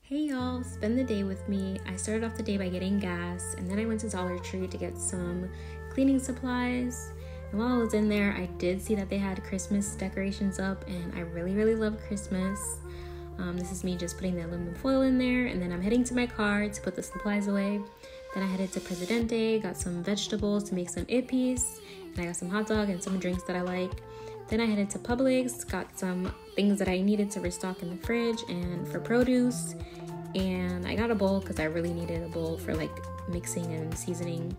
Hey y'all, spend the day with me. I started off the day by getting gas, and then I went to Dollar Tree to get some cleaning supplies. And while I was in there, I did see that they had Christmas decorations up, and I really love Christmas. This is me just putting the aluminum foil in there, and then I'm heading to my car to put the supplies away. Then I headed to Presidente, got some vegetables to make some ippies, and I got some hot dog and some drinks that I like. Then I headed to Publix, got some things that I needed to restock in the fridge and for produce. And I got a bowl because I really needed a bowl for like mixing and seasoning.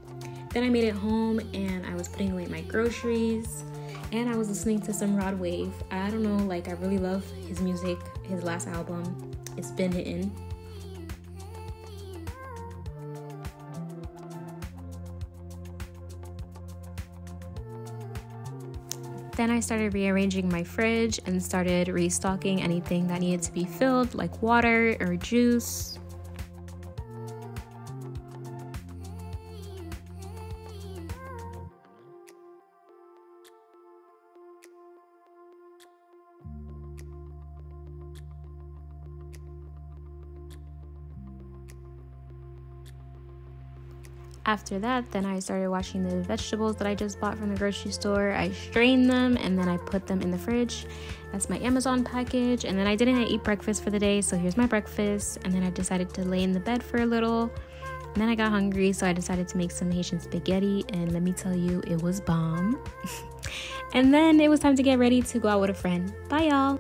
Then I made it home and I was putting away my groceries and I was listening to some Rod Wave. I don't know, like I really love his music, his last album. It's been hitting. Then I started rearranging my fridge and started restocking anything that needed to be filled, like water or juice. After that, then I started washing the vegetables that I just bought from the grocery store. I strained them and then I put them in the fridge. That's my Amazon package. And then I didn't eat breakfast for the day, so here's my breakfast. And then I decided to lay in the bed for a little. And then I got hungry, so I decided to make some Haitian spaghetti. And let me tell you, it was bomb. And then it was time to get ready to go out with a friend. Bye, y'all.